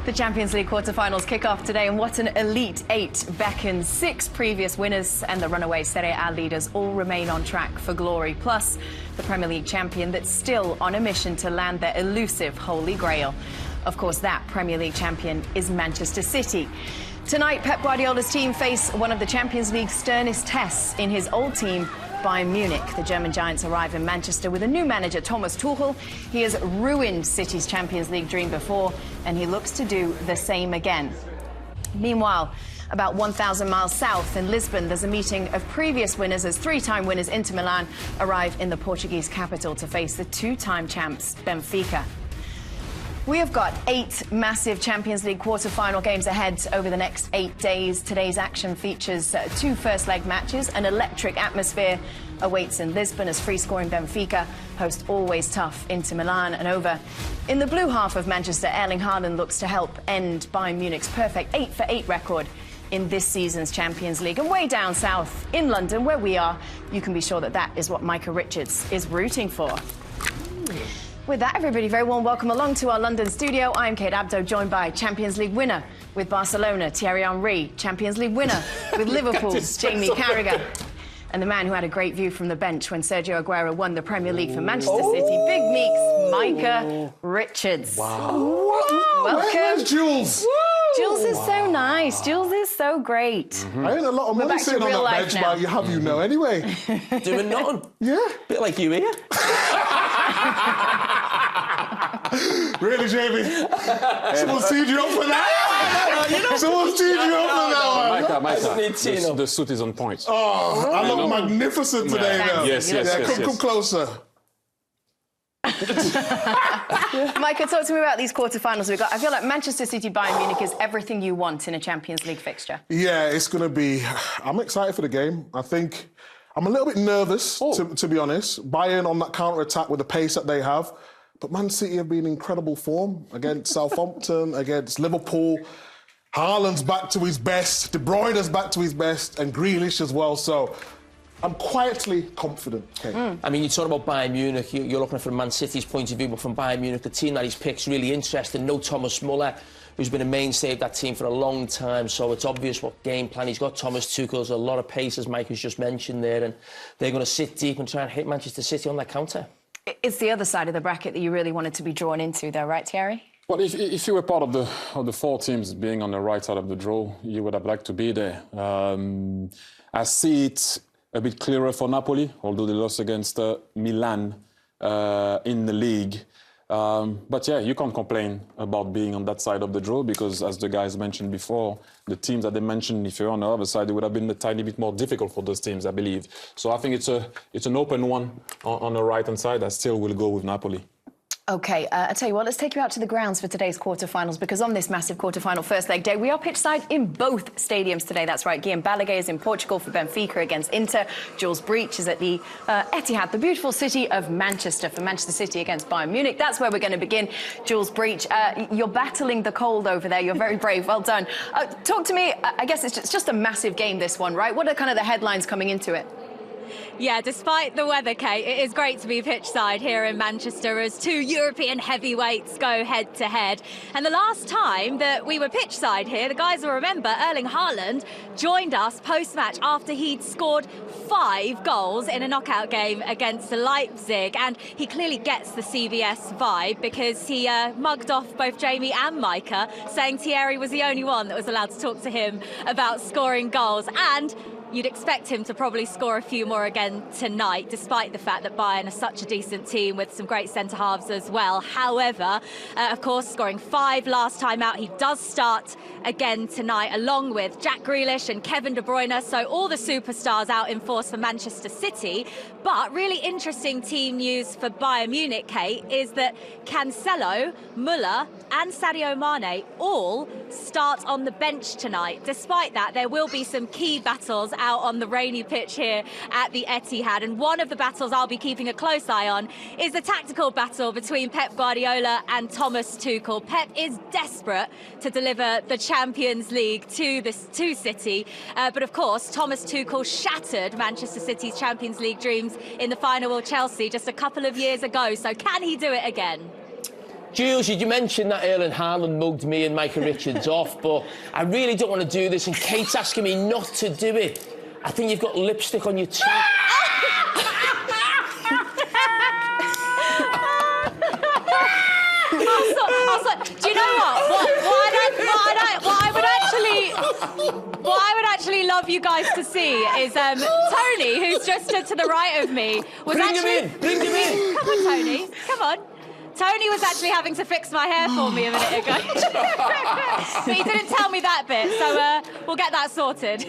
The Champions League quarter-finals kick off today, and what an elite eight beckons. 6 previous winners and the runaway Serie A leaders all remain on track for glory. Plus, the Premier League champion that's still on a mission to land their elusive Holy Grail. Of course, that Premier League champion is Manchester City. Tonight, Pep Guardiola's team face one of the Champions League's sternest tests in his old team, Bayern Munich. The German Giants arrive in Manchester with a new manager, Thomas Tuchel. He has ruined City's Champions League dream before, and he looks to do the same again. Meanwhile, about 1,000 miles south in Lisbon, there's a meeting of previous winners as 3-time winners Inter Milan arrive in the Portuguese capital to face the 2-time champs Benfica. We have got 8 massive Champions League quarter-final games ahead over the next 8 days. Today's action features 2 first-leg matches. An electric atmosphere awaits in Lisbon as free-scoring Benfica host always tough Inter Milan. And over in the blue half of Manchester, Erling Haaland looks to help end Bayern Munich's perfect 8-for-8 record in this season's Champions League. And way down south in London, where we are, you can be sure that that is what Micah is rooting for. With that, everybody, very warm welcome along to our London studio. I'm Kate Abdo, joined by Champions League winner with Barcelona, Thierry Henry, Champions League winner with Liverpool's Jamie Carragher, and the man who had a great view from the bench when Sergio Aguero won the Premier League for Manchester City, Big Meeks, Micah Richards. Wow. Welcome. Where's Jules? Woo! Jules is so nice. Jules is so great. I ain't a lot of money sitting on that bench, but you have you anyway. Doing nothing. Yeah. Bit like you here. Really, Jamie? Someone's teed you up for that? Someone's teed you up for that one. Micah, the suit is on point. Oh, I look magnificent today, though. Yes. Come closer. Micah, talk to me about these quarterfinals we've got. I feel like Manchester City Bayern Munich is everything you want in a Champions League fixture. Yeah, it's going to be... I'm excited for the game. I think I'm a little bit nervous, to be honest. Bayern on that counter-attack with the pace that they have. But Man City have been in incredible form against Southampton, against Liverpool. Haaland's back to his best. De Bruyne's back to his best, and Grealish as well. So I'm quietly confident, Kate. I mean, you talk about Bayern Munich, you're looking from Man City's point of view, but from Bayern Munich, the team that he's picked's really interesting. No Thomas Muller, who's been a mainstay of that team for a long time, so it's obvious what game plan he's got. Thomas Tuchel's a lot of pace, as Mike has just mentioned there, and they're going to sit deep and try and hit Manchester City on that counter. It's the other side of the bracket that you really wanted to be drawn into, though, right, Thierry? Well, if you were part of the 4 teams being on the right side of the draw, you would have liked to be there. I see it a bit clearer for Napoli, although they lost against Milan in the league. But yeah, you can't complain about being on that side of the draw because, as the guys mentioned before, the teams that they mentioned, if you're on the other side, it would have been a tiny bit more difficult for those teams, I believe. So I think it's an open one on the right-hand side. I still will go with Napoli. OK, I'll tell you what, let's take you out to the grounds for today's quarterfinals, because on this massive quarterfinal first leg day, we are pitchside in both stadiums today. That's right, Guillaume Balaguer is in Portugal for Benfica against Inter. Jules Breach is at the Etihad, the beautiful city of Manchester, for Manchester City against Bayern Munich. That's where we're going to begin. Jules Breach, you're battling the cold over there. You're very brave. Well done. Talk to me. I guess it's just a massive game, this one, right? What are kind of the headlines coming into it? Yeah, despite the weather, Kate, it is great to be pitchside here in Manchester as 2 European heavyweights go head-to-head. And the last time that we were pitchside here, the guys will remember, Erling Haaland joined us post-match after he'd scored 5 goals in a knockout game against Leipzig. And he clearly gets the CBS vibe because he mugged off both Jamie and Micah, saying Thierry was the only one that was allowed to talk to him about scoring goals. And you'd expect him to probably score a few more again tonight, despite the fact that Bayern are such a decent team with some great centre-halves as well. However, of course, scoring 5 last time out, he does start again tonight, along with Jack Grealish and Kevin De Bruyne. So all the superstars out in force for Manchester City. But really interesting team news for Bayern Munich, Kate, is that Cancelo, Muller and Sadio Mane all start on the bench tonight. Despite that, there will be some key battles out on the rainy pitch here at the Etihad. And one of the battles I'll be keeping a close eye on is the tactical battle between Pep Guardiola and Thomas Tuchel. Pep is desperate to deliver the Champions League to City. But of course, Thomas Tuchel shattered Manchester City's Champions League dreams in the final with Chelsea just a couple of years ago. So can he do it again? Jules, you mentioned that Erling Haaland mugged me and Micah Richards off, but I really don't want to do this, and Kate's asking me not to do it. I think you've got lipstick on your cheek. Do you know what I would actually love you guys to see is Tony, who's just stood to the right of me, was Bring him in. Come on, Tony. Come on. Tony was actually having to fix my hair for me a minute ago. But he didn't tell me that bit, so we'll get that sorted.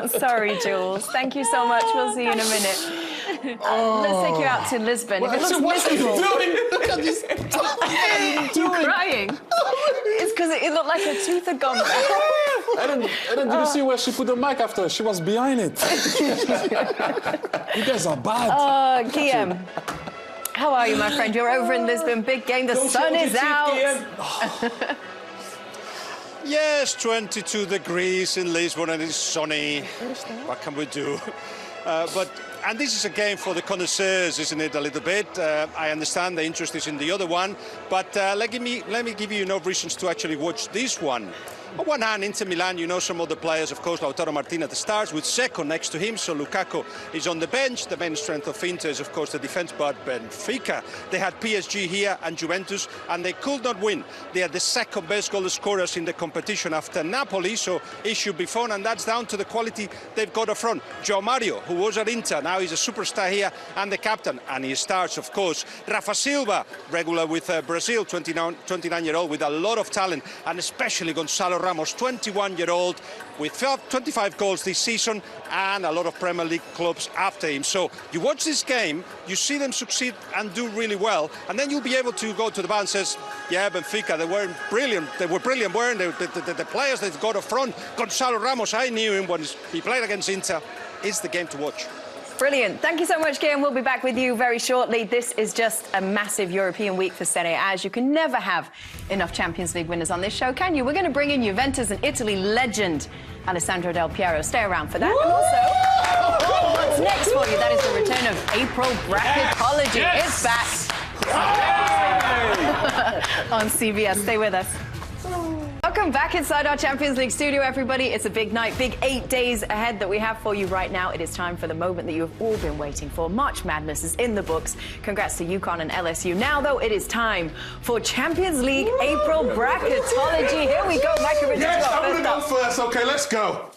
Sorry, Jules. Thank you so much. We'll see you in a minute. Let's take you out to Lisbon. If it looks miserable. Look at this. You're crying. It's because it looked like her tooth had gone back. Ellen, did you see where she put the mic after? She was behind it. You guys are bad. Guillaume, how are you, my friend? You're over in Lisbon. Big game. The sun is out. Yes, 22 degrees in Lisbon and it's sunny. What can we do? And this is a game for the connoisseurs, isn't it, a little bit? I understand the interest is in the other one, but let me give you enough reasons to actually watch this one. On one hand, Inter Milan, you know some of the players, of course, Lautaro Martinez at the start, with Seco next to him, so Lukaku is on the bench. The main strength of Inter is, of course, the defence, but Benfica, they had PSG here and Juventus, and they could not win. They are the second best goal scorers in the competition after Napoli, so it should be fun, and that's down to the quality they've got up front. João Mario, who was at Inter, now he's a superstar here, and the captain, and he starts, of course. Rafa Silva, regular with Brazil, 29-year-old, with a lot of talent, and especially Gonçalo Ramos, 21-year-old, with 25 goals this season and a lot of Premier League clubs after him. So you watch this game, you see them succeed and do really well, and then you'll be able to go to the bar and says, yeah, Benfica, they were brilliant, weren't they? The players that got up front, Gonçalo Ramos, I knew him when he played against Inter. It's the game to watch. Brilliant. Thank you so much, Guillaume. We'll be back with you very shortly. This is just a massive European week for Serie A, as you can never have enough Champions League winners on this show, can you? We're going to bring in Juventus and Italy legend Alessandro Del Piero. Stay around for that. And also, what's next for you? That is the return of April Bracketology. Yes. It's back on CBS. Stay with us. Welcome back inside our Champions League studio, everybody. It's a big night, big 8 days ahead that we have for you right now. It is time for the moment that you have all been waiting for. March Madness is in the books. Congrats to UConn and LSU. Now, though, it is time for Champions League April Bracketology. Here we go, Micah. Yes, I'm going to go first. Okay, let's go.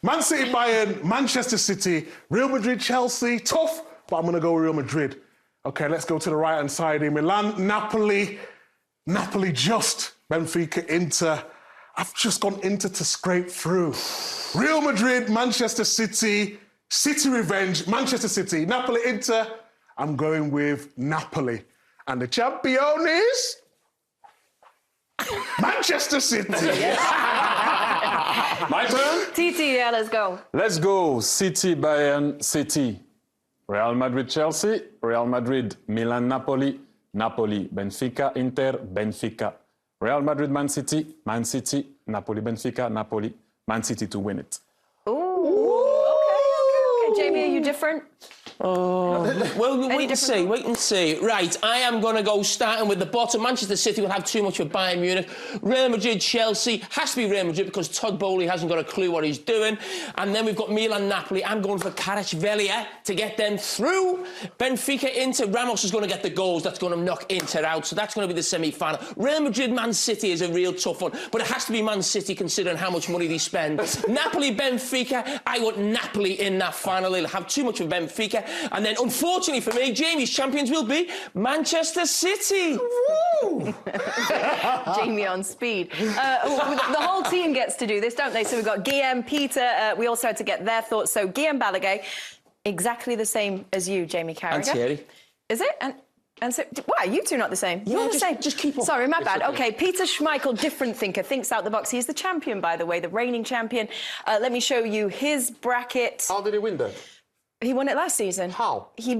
Man City, Bayern, Manchester City, Real Madrid, Chelsea. Tough, but I'm going to go Real Madrid. Okay, let's go to the right-hand side here. Milan, Napoli. Napoli just. Benfica, Inter. I've just gone Inter to scrape through. Real Madrid, Manchester City, City revenge, Manchester City, Napoli, Inter. I'm going with Napoli. And the champion is... Manchester City. My turn? TT, yeah, let's go. Let's go. City, Bayern, City. Real Madrid, Chelsea. Real Madrid, Milan, Napoli. Napoli, Benfica, Inter, Benfica. Real Madrid, Man City, Napoli, Benfica, Napoli, Man City to win it. Okay. Jamie, are you different? Well, wait and see. Right, I am going to go starting with the bottom. Manchester City will have too much with Bayern Munich. Real Madrid, Chelsea. Has to be Real Madrid because Todd Bowley hasn't got a clue what he's doing. And then we've got Milan, Napoli. I'm going for Carragher to get them through. Benfica, Inter. Ramos is going to get the goals. That's going to knock Inter out. So that's going to be the semi-final. Real Madrid, Man City is a real tough one. But it has to be Man City considering how much money they spend. Napoli, Benfica. I want Napoli in that final. They'll have too much with Benfica. And then, unfortunately for me, Jamie's champions will be Manchester City. Woo! Jamie on speed. The whole team gets to do this, don't they? So we've got Guillaume, Peter. We also had to get their thoughts. So Guillaume Balaguer, exactly the same as you, Jamie Carragher. And Thierry. Is it? And so, why, you two not the same? Yeah, not the same. Just keep on. Sorry, my bad. Okay, Peter Schmeichel, different thinker, thinks out the box. He's the champion, by the way, the reigning champion. Let me show you his bracket. How did he win that? He won it last season. How? He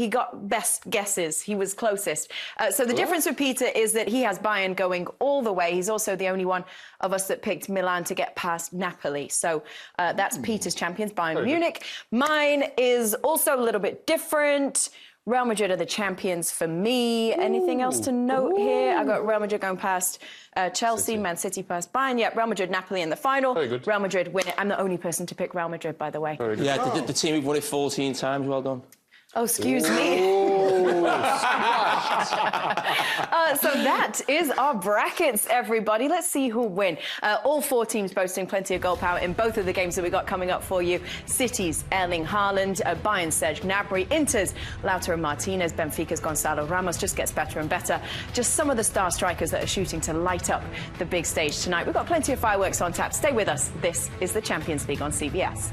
got best guesses. He was closest. So the difference with Peter is that he has Bayern going all the way. He's also the only one of us that picked Milan to get past Napoli. So that's Peter's champions, Bayern Munich. Mine is also a little bit different. Real Madrid are the champions for me. Anything else to note here? I got Real Madrid going past Chelsea, Man City past Bayern. Yeah, Real Madrid, Napoli in the final. Very good. Real Madrid win it. I'm the only person to pick Real Madrid, by the way. Very good. Yeah, the team who've won it 14 times. Well done. Oh, excuse me. So that is our brackets, everybody. Let's see who'll win. All 4 teams boasting plenty of goal power in both of the games that we got coming up for you. City's Erling Haaland, Bayern's Serge Gnabry, Inter's Lautaro Martinez, Benfica's Gonzalo Ramos. Just gets better and better. Just some of the star strikers that are shooting to light up the big stage tonight. We've got plenty of fireworks on tap. Stay with us. This is the Champions League on CBS.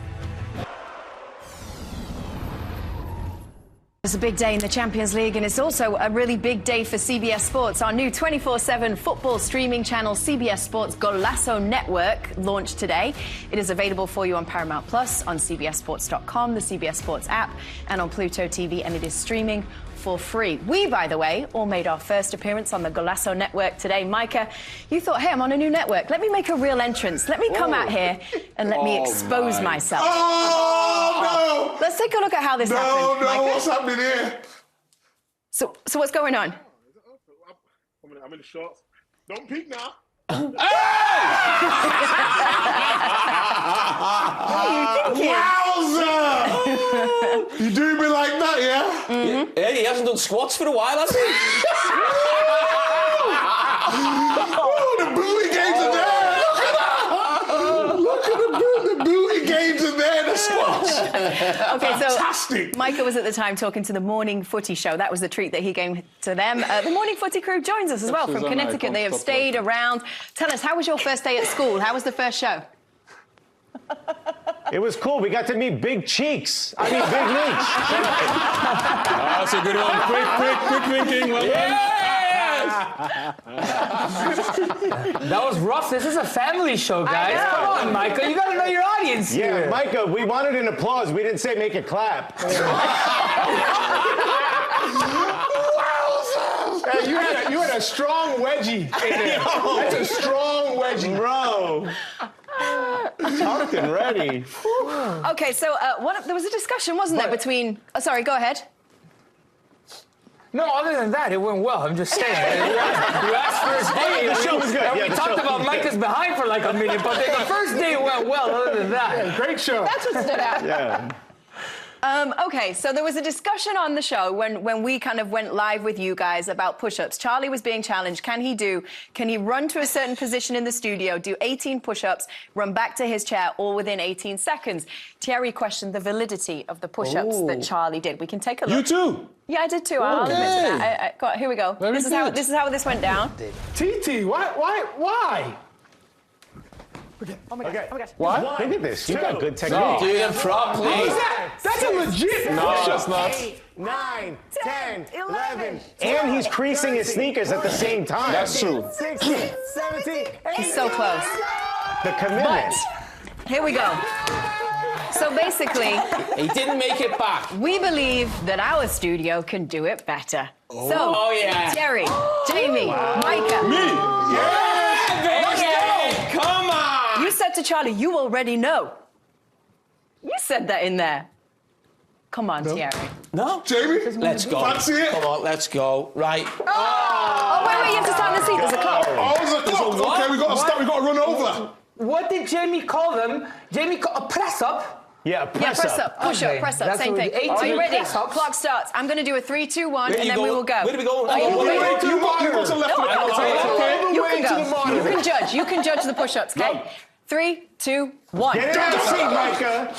It's a big day in the Champions League, and it's also a really big day for CBS Sports. Our new 24/7 football streaming channel, CBS Sports Golazo Network, launched today. It is available for you on Paramount Plus, on CBSSports.com, the CBS Sports app, and on Pluto TV, and it is streaming for free. We, by the way, all made our first appearance on the Golazo Network today. Micah, you thought, hey, I'm on a new network. Let me make a real entrance. Let me come out here and let me expose myself. Oh, no! Let's take a look at how this happened, Micah. What's happening here? So what's going on? I'm in the shorts. Don't peek now. Wowza! You do me like that, yeah? Mm-hmm. Yeah, he hasn't done squats for a while, has he? Oh, the booty games are there! Look at that! Look at the booty games are there, the squats! Okay, so Fantastic! Micah was at the time talking to the Morning Footy Show. That was the treat that he gave to them. The Morning Footy crew joins us as well from Connecticut. They have stayed around. Tell us, how was your first day at school? How was the first show? It was cool. We got to meet Big Cheeks. I mean, Big Leach. That's a good one. Quick thinking. Well That was rough. This is a family show, guys. Come on, Micah. You got to know your audience here. Yeah, Micah, we wanted an applause. We didn't say make it clap. Hey, you had a strong wedgie in there. That's a strong wedgie. Bro. Tucked and ready. Okay, so there was a discussion, wasn't there, between... Oh, sorry, go ahead. No, other than that, it went well. I'm just saying. You asked first day. The show was good. And Yeah, we the talked show about was Micah's behind for like a minute, but the first day went well, other than that. Yeah, great show. That's what stood out. Yeah. Okay, so there was a discussion on the show when we kind of went live with you guys about push-ups. Charlie was being challenged. Can he run to a certain position in the studio, do 18 push-ups, run back to his chair, all within 18 seconds? Thierry questioned the validity of the push-ups that Charlie did. We can take a look. You too? Yeah, I did too. I'll admit to that. Here we go. This is how this went down. TT, why? Oh my gosh. What? Look at this. You got good technique. Do them properly. That's a legit No, that's not. 8, 9, 10, 11. And he's creasing his sneakers at the same time. That's true. 16, 17, He's so close. The commitment. Here we go. So basically, He didn't make it back. we believe that our studio can do it better. So, Oh, yeah. Terry, Jamie, Micah. Come on! You said to Charlie, you already know. You said that in there. Come on, Thierry. No? Jamie? Let's go. Fancy it? Come on, let's go. Right. Oh, wait, you have to stand in the seat. There's a clock. Oh, there's a clock. what? Okay, we got to stop. We got to run over. What did Jamie call them? Jamie called a press up. Yeah, Yeah, press up, push Okay, up, press up, that's same what thing. we did. Are you 18 ready? press-ups. Clock starts. I'm going to do a 3, 2, 1, Where and do you then go? we will go. Where do we go? Are you Oh, ready? wait. You got to left. No, Okay. you can go. You can judge. You can judge the push-ups, okay? 3, 2, 1. Get in the seat, Micah.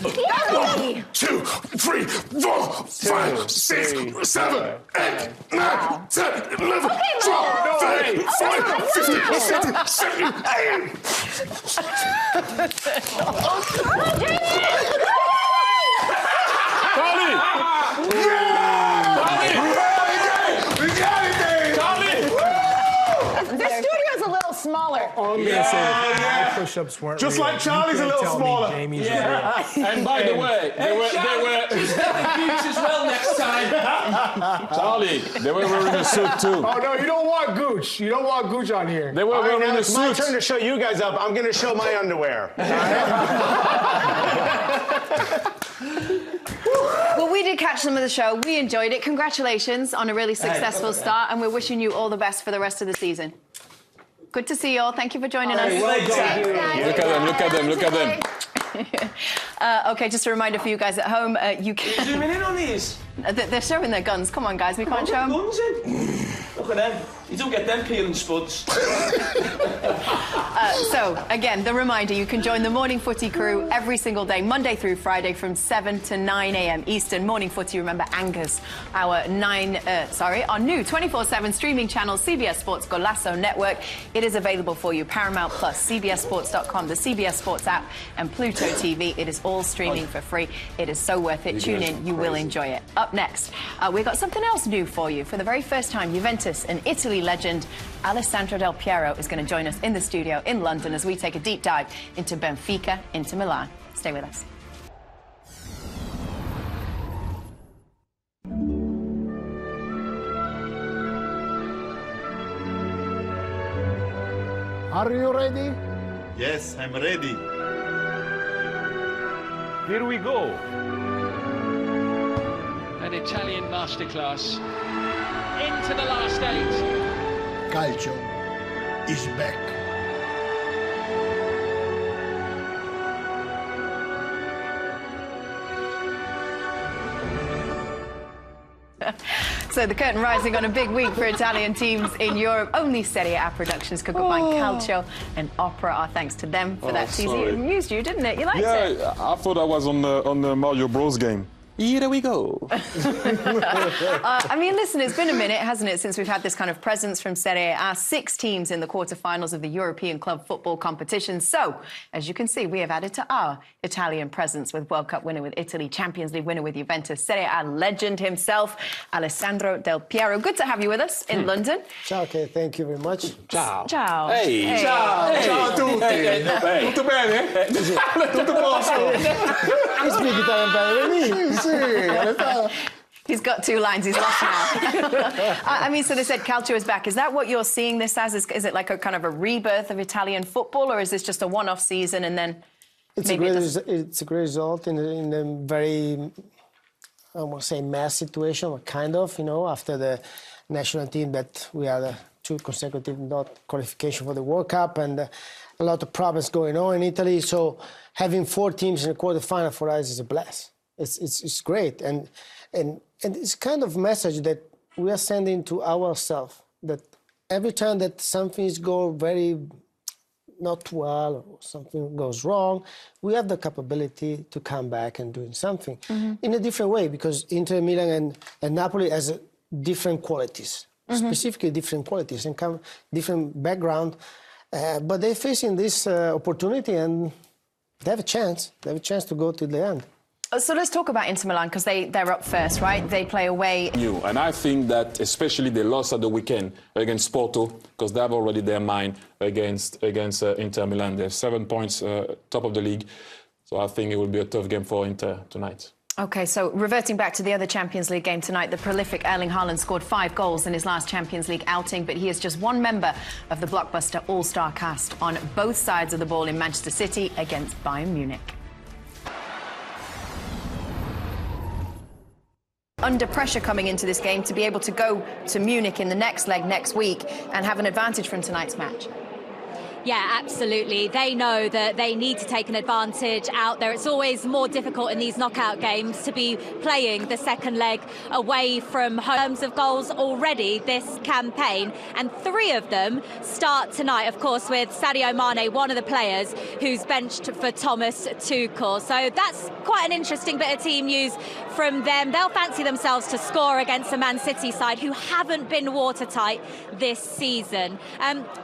1, 2, 3, 4, 5, 6, 7, 8, 9, 10, 11, 12, 13, 14, 15, 16, 17, 18. We got it, Dave! This studio's a little smaller. I'm going to say my push-ups weren't Just real. like Charlie's You a can't little tell me smaller. Jamie's real. And by the way, they were as well next time. Charlie. They were wearing a suit too. Oh, no, you don't want Gooch. You don't want Gooch on here. They were All right, wearing now a it's my suit. turn to show you guys up. I'm going to show my underwear. Well, we we did catch some of the show. We enjoyed it. Congratulations on a really successful start, and we're wishing you all the best for the rest of the season. Good to see you all. Thank you for joining us. Look at them. Okay, just a reminder for you guys at home, you can... Zooming in on these. They're showing their guns. Come on, guys, we can't show them. Guns in. Look at them. You don't get them peeling spuds. So, again, the reminder, you can join the Morning Footy crew every single day, Monday through Friday, from 7 to 9 a.m. Eastern. Morning Footy, remember, anchors our new 24/7 streaming channel, CBS Sports Golasso Network. It is available for you, Paramount Plus, CBSSports.com, the CBS Sports app, and Pluto TV. It is all streaming for free. It is so worth it. Tune in, you will enjoy it. Up next, we've got something else new for you. For the very first time, Juventus and Italy legend Alessandro Del Piero is going to join us in the studio in London as we take a deep dive into Benfica, Inter Milan. Stay with us. Are you ready? Yes, I'm ready. Here we go. An Italian masterclass into the last 8. Calcio is back. So the curtain rising on a big week for Italian teams in Europe. Only Serie A productions could combine calcio and opera. Our thanks to them for that teasing. It amused you, didn't it? You liked it? Yeah, I thought I was on the Mario Bros game. Here we go. I mean, listen, it's been a minute, hasn't it, since we've had this kind of presence from Serie A. 6 teams in the quarterfinals of the European club football competition. So, as you can see, we have added to our Italian presence with World Cup winner with Italy, Champions League winner with Juventus, Serie A legend himself, Alessandro Del Piero. Good to have you with us in London. Ciao, okay, thank you very much. Ciao. Ciao. Hey. Hey. Ciao, ciao a tutti. Hey. Tutto bene? Tutto posto? You speak Italian better than me. He's got 2 lines, he's lost now. I mean, so they said calcio is back. Is that what you're seeing this as? Is it like a kind of a rebirth of Italian football, or is this just a one-off season and then it's a great result in a very, I won't say mass situation, but kind of, you know, after the national team that we had 2 consecutive not qualification for the World Cup and a lot of problems going on in Italy. So having 4 teams in the quarterfinal for us is a blast. It's great, and it's kind of message that we are sending to ourselves, that every time that something is going very not well or something goes wrong, we have the capability to come back and doing something in a different way, because Inter Milan and Napoli has different qualities, specifically different qualities and come different background, but they're facing this opportunity and they have a chance. They have a chance to go to the end. So let's talk about Inter Milan, because they're up first, right? They play away. And I think that especially they lost at the weekend against Porto, because they have already their mind against Inter Milan. They have 7 points top of the league. So I think it will be a tough game for Inter tonight. OK, so reverting back to the other Champions League game tonight, the prolific Erling Haaland scored 5 goals in his last Champions League outing, but he is just one member of the blockbuster all-star cast on both sides of the ball in Manchester City against Bayern Munich. Under pressure coming into this game to be able to go to Munich in the next leg next week and have an advantage from tonight's match. Yeah, absolutely. They know that they need to take an advantage out there. It's always more difficult in these knockout games to be playing the second leg away from home. In terms of goals already this campaign, and 3 of them start tonight, of course, with Sadio Mane, one of the players who's benched for Thomas Tuchel. So that's quite an interesting bit of team news from them. They'll fancy themselves to score against the Man City side, who haven't been watertight this season.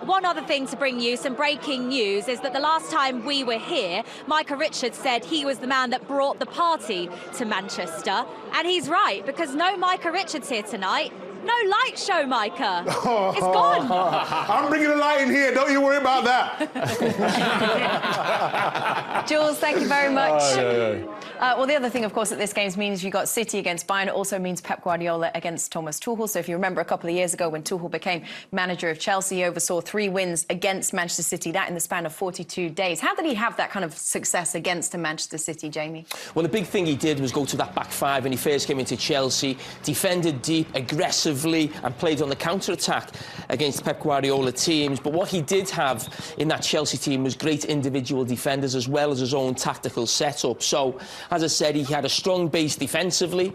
One other thing to bring you, some breaking news, is that the last time we were here, Micah said he was the man that brought the party to Manchester. And he's right, because no Micah Richards here tonight. No light show, Micah. It's gone. I'm bringing a light in here. Don't you worry about that. Jules, thank you very much. Well, the other thing, of course, that this game means you got City against Bayern. It also means Pep Guardiola against Thomas Tuchel. So if you remember a couple of years ago when Tuchel became manager of Chelsea, he oversaw 3 wins against Manchester City, that in the span of 42 days. How did he have that kind of success against a Manchester City, Jamie? Well, the big thing he did was go to that back 5 when he first came into Chelsea, defended deep, aggressively, and played on the counter-attack against Pep Guardiola teams. But what he did have in that Chelsea team was great individual defenders as well as his own tactical setup. So, as I said, he had a strong base defensively.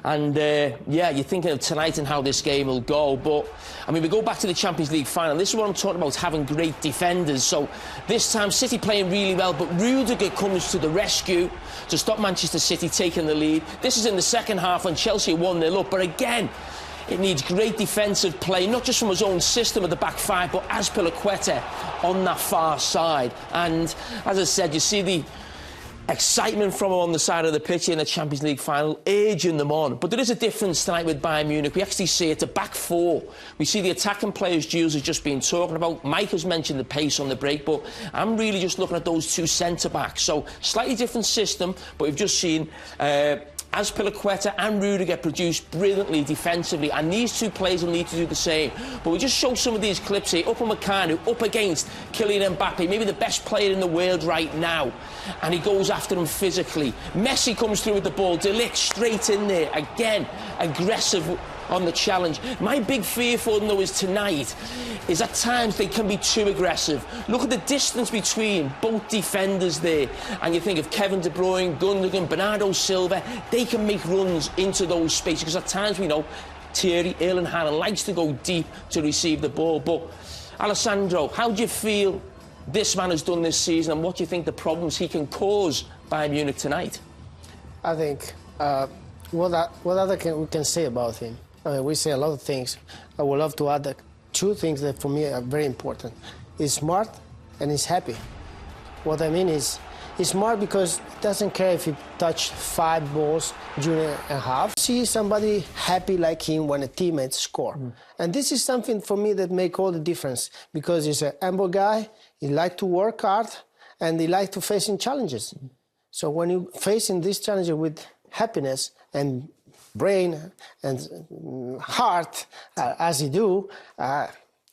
And, yeah, you're thinking of tonight and how this game will go. But, I mean, we go back to the Champions League final. This is what I'm talking about, having great defenders. So, this time, City playing really well, but Rudiger comes to the rescue to stop Manchester City taking the lead. This is in the second half when Chelsea 1-0 up. But, again, it needs great defensive play, not just from his own system of the back 5, but Azpilicueta on that far side. And, as I said, you see the excitement from him on the side of the pitch in the Champions League final, urging them on. But there is a difference tonight with Bayern Munich. We actually see it, a back 4. We see the attacking players Jules has just been talking about. Micah's mentioned the pace on the break, but I'm really just looking at those 2 centre-backs. So, slightly different system, but we've just seen Azpilicueta and Rudiger produce brilliantly defensively, and these 2 players will need to do the same. But we just show some of these clips here. Upamecano up against Kylian Mbappe, maybe the best player in the world right now, and he goes after him physically. Messi comes through with the ball, De Ligt straight in there, again, aggressive on the challenge. My big fear for them, though, is tonight, is at times they can be too aggressive. Look at the distance between both defenders there, and you think of Kevin De Bruyne, Gundogan, Bernardo Silva. They can make runs into those spaces, because at times we know Thierry, Erling Haaland likes to go deep to receive the ball. But, Alessandro, how do you feel this man has done this season, and what do you think the problems he can cause Bayern Munich tonight? I think what we can say about him. I mean, we say a lot of things. I would love to add 2 things that for me are very important. He's smart and he's happy. What I mean is, he's smart because he doesn't care if he touched 5 balls during a half. See somebody happy like him when a teammate score. And this is something for me that make all the difference, because he's a humble guy, he likes to work hard, and he likes to face challenges. So when you facing this challenge with happiness and brain and heart, as you do,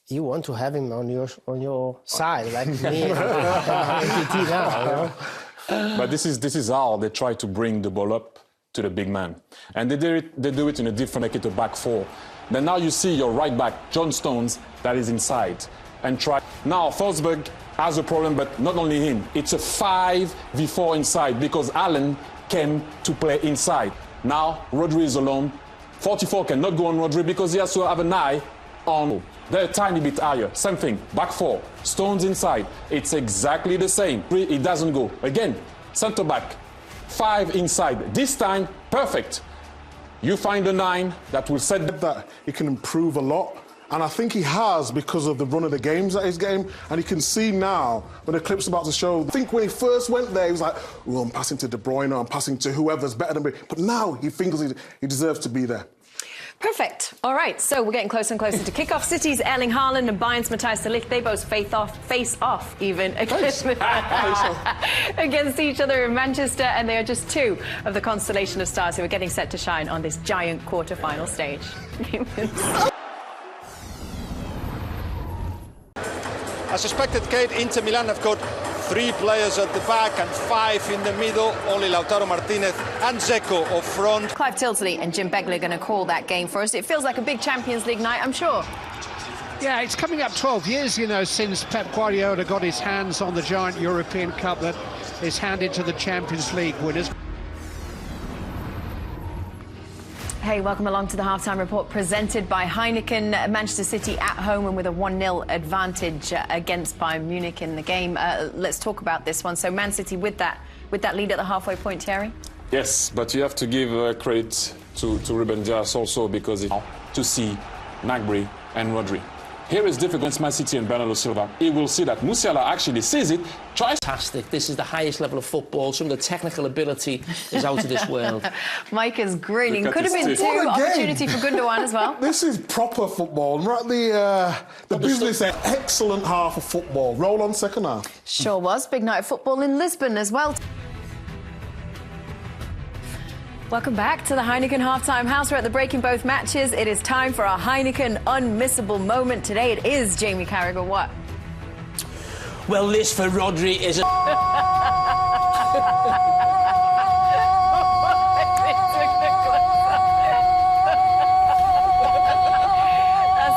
you want to have him on your side, like me and NTT now. You know? But this is how they try to bring the ball up to the big man, and they do it in a different, make it a back 4. Then now you see your right back, John Stones, that is inside, and try. Now Forsberg has a problem, but not only him. It's a 5v4 inside, because Allen came to play inside. Now Rodri is alone. 44 cannot go on Rodri because he has to have an eye on. They're a tiny bit higher. Same thing. Back 4. Stones inside. It's exactly the same. It doesn't go. Again, centre back. 5 inside. This time, perfect. You find a 9 that will set that he can improve a lot. And I think he has, because of the run of the games that he's getting. And you can see now, when the clip's about to show, I think when he first went there, he was like, oh, I'm passing to De Bruyne, I'm passing to whoever's better than me. But now he thinks he deserves to be there. Perfect. All right, so we're getting closer and closer to kick-off. City's Erling Haaland and Bayern's Matthias de Ligt, they both face off even against each other in Manchester, and they are just 2 of the constellation of stars who are getting set to shine on this giant quarter-final stage. As suspected, Kate, Inter Milan have got 3 players at the back and 5 in the middle. Only Lautaro Martinez and Dzeko up front. Clive Tilsley and Jim Begley are going to call that game for us. It feels like a big Champions League night, I'm sure. Yeah, it's coming up 12 years, you know, since Pep Guardiola got his hands on the giant European Cup that is handed to the Champions League winners. Hey, welcome along to the halftime report presented by Heineken. Manchester City at home and with a 1-0 advantage against Bayern Munich in the game. Let's talk about this one. So Man City with that lead at the halfway point, Thierry? Yes, but you have to give credit to Ruben Dias also, because to see Gnabry and Rodri. Here is difficult against Man City and Bernardo Silva. He will see that Musiala actually sees it, tries. Fantastic. This is the highest level of football. Some of the technical ability is out of this world. Micah's grinning. Could have been 2 opportunity for Gundogan as well. This is proper football. We're at the business end. Excellent half of football. Roll on second half. Sure was. Big night of football in Lisbon as well. Welcome back to the Heineken Halftime House. We're at the break in both matches. It is time for our Heineken unmissable moment. Today it is Jamie Carragher. What? Well, this for Rodri is a... That's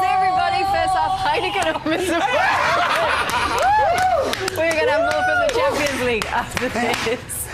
everybody. First off, Heineken unmissable. We're going to have more from the Champions League after this.